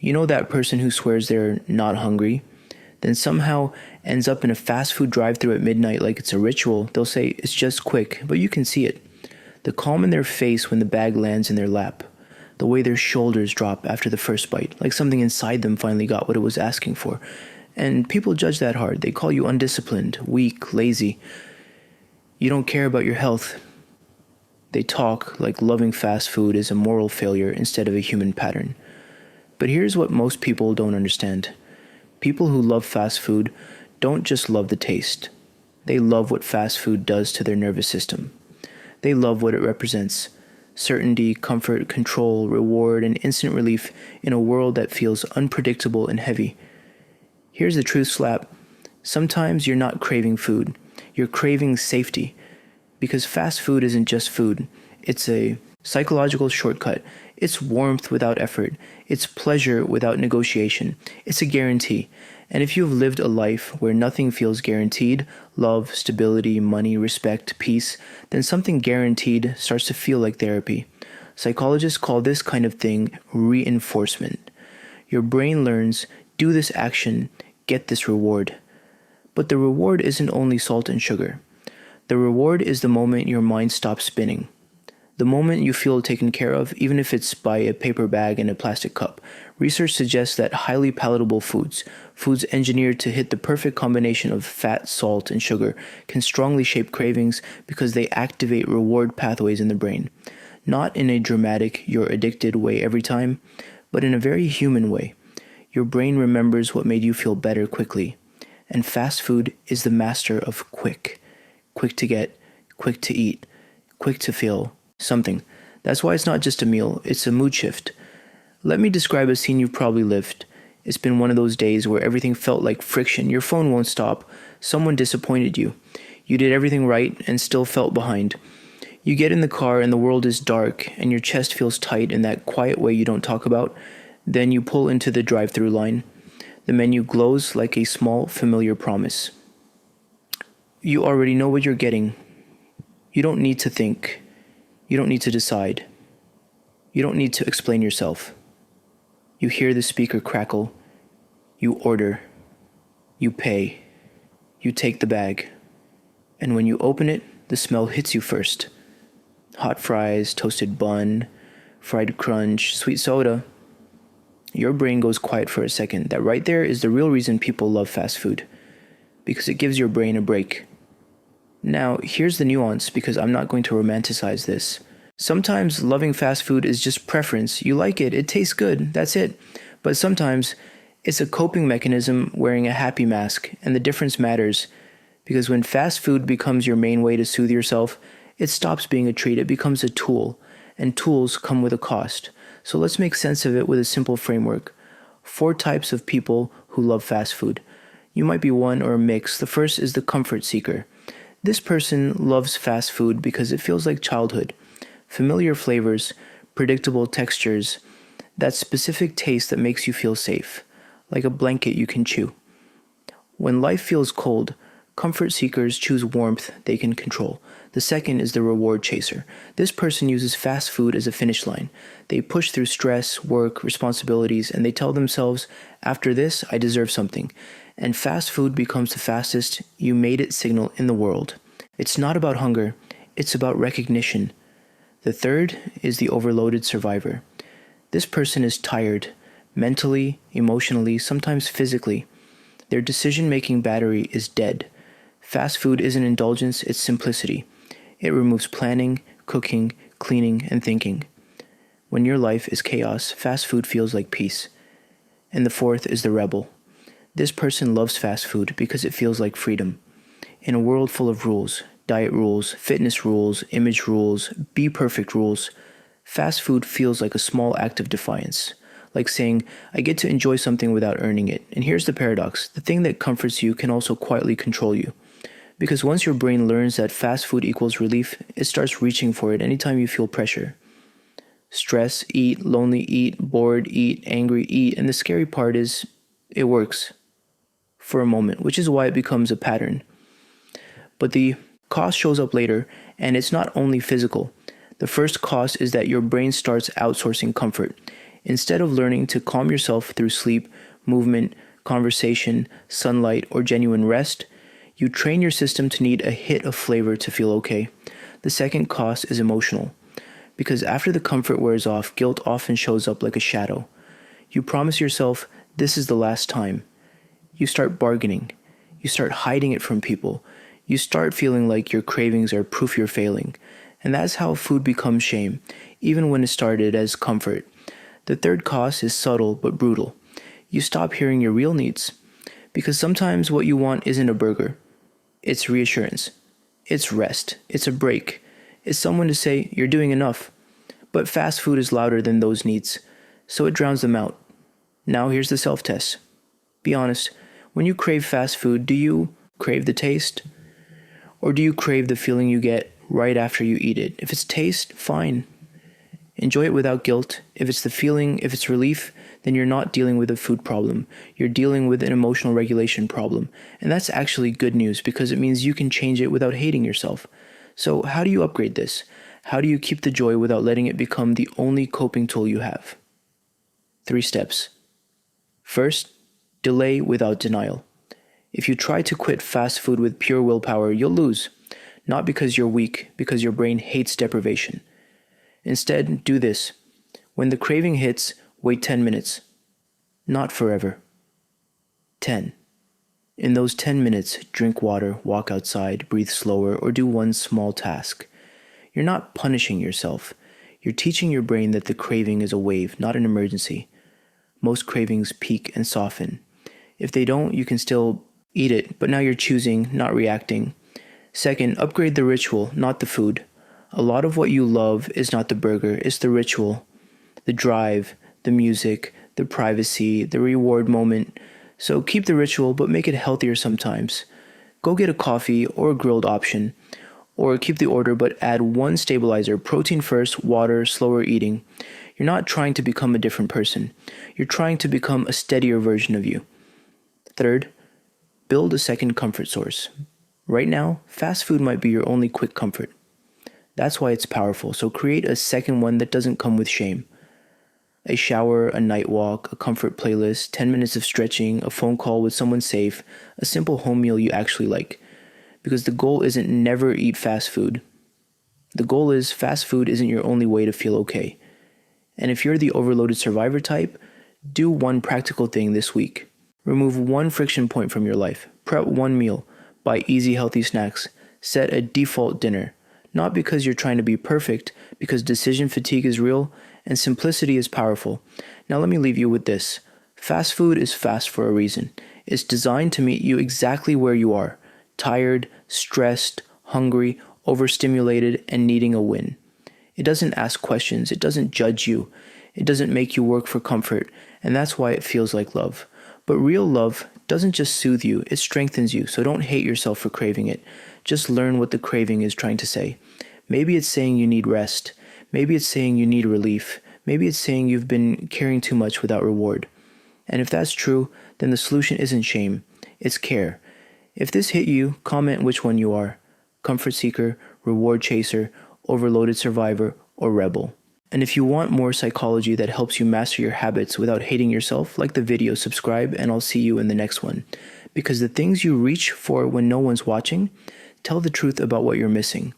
You know that person who swears they're not hungry, then somehow ends up in a fast food drive-thru at midnight like it's a ritual. They'll say it's just quick, but you can see it. The calm in their face when the bag lands in their lap. The way their shoulders drop after the first bite, like something inside them finally got what it was asking for. And people judge that hard. They call you undisciplined, weak, lazy. You don't care about your health. They talk like loving fast food is a moral failure instead of a human pattern. But here's what most people don't understand. People who love fast food don't just love the taste. They love what fast food does to their nervous system. They love what it represents. Certainty, comfort, control, reward, and instant relief in a world that feels unpredictable and heavy. Here's the truth slap. Sometimes you're not craving food. You're craving safety. Because fast food isn't just food. It's a psychological shortcut. It's warmth without effort. It's pleasure without negotiation. It's a guarantee. And if you've lived a life where nothing feels guaranteed, love, stability, money, respect, peace, then something guaranteed starts to feel like therapy. Psychologists call this kind of thing reinforcement. Your brain learns, do this action, get this reward. But the reward isn't only salt and sugar. The reward is the moment your mind stops spinning. The moment you feel taken care of, even if it's by a paper bag and a plastic cup. Research suggests that highly palatable foods engineered to hit the perfect combination of fat, salt, and sugar, can strongly shape cravings because they activate reward pathways in the brain. Not in a dramatic, you're addicted way every time, but in a very human way. Your brain remembers what made you feel better quickly. And fast food is the master of quick. Quick to get, quick to eat, quick to feel something. That's why it's not just a meal, it's a mood shift. Let me describe a scene you've probably lived. It's been one of those days where everything felt like friction. Your phone won't stop. Someone disappointed you. You did everything right and still felt behind. You get in the car and the world is dark and your chest feels tight in that quiet way you don't talk about. Then you pull into the drive-thru line. The menu glows like a small, familiar promise. You already know what you're getting. You don't need to think. You don't need to decide. You don't need to explain yourself. You hear the speaker crackle. You order. You pay. You take the bag. And when you open it, the smell hits you first. Hot fries, toasted bun, fried crunch, sweet soda. Your brain goes quiet for a second. That right there is the real reason people love fast food. Because it gives your brain a break. Now, here's the nuance, because I'm not going to romanticize this. Sometimes loving fast food is just preference. You like it, it tastes good, that's it. But sometimes it's a coping mechanism wearing a happy mask, and the difference matters. Because when fast food becomes your main way to soothe yourself, it stops being a treat, it becomes a tool. And tools come with a cost. So let's make sense of it with a simple framework. 4 types of people who love fast food. You might be one or a mix. The first is the comfort seeker. This person loves fast food because it feels like childhood. Familiar flavors, predictable textures, that specific taste that makes you feel safe, like a blanket you can chew. When life feels cold, comfort seekers choose warmth they can control. The second is the reward chaser. This person uses fast food as a finish line. They push through stress, work, responsibilities, and they tell themselves, after this, I deserve something. And fast food becomes the fastest you made it signal in the world. It's not about hunger, it's about recognition. The third is the overloaded survivor. This person is tired, mentally, emotionally, sometimes physically. Their decision-making battery is dead. Fast food isn't indulgence, it's simplicity. It removes planning, cooking, cleaning, and thinking. When your life is chaos, fast food feels like peace. And the fourth is the rebel. This person loves fast food because it feels like freedom. In a world full of rules, diet rules, fitness rules, image rules, be perfect rules, fast food feels like a small act of defiance. Like saying, I get to enjoy something without earning it. And here's the paradox. The thing that comforts you can also quietly control you. Because once your brain learns that fast food equals relief, it starts reaching for it anytime you feel pressure. Stress, eat, lonely, eat, bored, eat, angry, eat. And the scary part is, it works. For a moment, which is why it becomes a pattern. But the cost shows up later, and it's not only physical. The first cost is that your brain starts outsourcing comfort. Instead of learning to calm yourself through sleep, movement, conversation, sunlight, or genuine rest, you train your system to need a hit of flavor to feel okay. The second cost is emotional, because after the comfort wears off, guilt often shows up like a shadow. You promise yourself, this is the last time. You start bargaining. You start hiding it from people. You start feeling like your cravings are proof you're failing. And that's how food becomes shame, even when it started as comfort. The third cost is subtle but brutal. You stop hearing your real needs, because sometimes what you want isn't a burger. It's reassurance. It's rest. It's a break. It's someone to say, you're doing enough. But fast food is louder than those needs, so it drowns them out. Now here's the self-test. Be honest, when you crave fast food, do you crave the taste? Or do you crave the feeling you get right after you eat it? If it's taste, fine. Enjoy it without guilt. If it's the feeling, if it's relief, then you're not dealing with a food problem. You're dealing with an emotional regulation problem. And that's actually good news because it means you can change it without hating yourself. So how do you upgrade this? How do you keep the joy without letting it become the only coping tool you have? 3 steps. First, delay without denial. If you try to quit fast food with pure willpower, you'll lose. Not because you're weak, because your brain hates deprivation. Instead, do this. When the craving hits, wait 10 minutes. Not forever. 10. In those 10 minutes, drink water, walk outside, breathe slower, or do one small task. You're not punishing yourself. You're teaching your brain that the craving is a wave, not an emergency. Most cravings peak and soften. If they don't, you can still eat it, but now you're choosing, not reacting. Second, upgrade the ritual, not the food. A lot of what you love is not the burger, it's the ritual, the drive, the music, the privacy, the reward moment. So keep the ritual, but make it healthier sometimes. Go get a coffee or a grilled option, or keep the order but add one stabilizer, protein first, water, slower eating. You're not trying to become a different person. You're trying to become a steadier version of you. Third, build a second comfort source. Right now, fast food might be your only quick comfort. That's why it's powerful, so create a second one that doesn't come with shame. A shower, a night walk, a comfort playlist, 10 minutes of stretching, a phone call with someone safe, a simple home meal you actually like. Because the goal isn't never eat fast food. The goal is fast food isn't your only way to feel okay. And if you're the overloaded survivor type, do one practical thing this week. Remove one friction point from your life. Prep one meal. Buy easy, healthy snacks. Set a default dinner. Not because you're trying to be perfect, because decision fatigue is real and simplicity is powerful. Now let me leave you with this. Fast food is fast for a reason. It's designed to meet you exactly where you are. Tired, stressed, hungry, overstimulated, and needing a win. It doesn't ask questions. It doesn't judge you. It doesn't make you work for comfort. And that's why it feels like love. But real love doesn't just soothe you, it strengthens you. So don't hate yourself for craving it. Just learn what the craving is trying to say. Maybe it's saying you need rest. Maybe it's saying you need relief. Maybe it's saying you've been caring too much without reward. And if that's true, then the solution isn't shame. It's care. If this hit you, comment which one you are. Comfort seeker, reward chaser, overloaded survivor, or rebel. And if you want more psychology that helps you master your habits without hating yourself, like the video, subscribe, and I'll see you in the next one. Because the things you reach for when no one's watching tell the truth about what you're missing.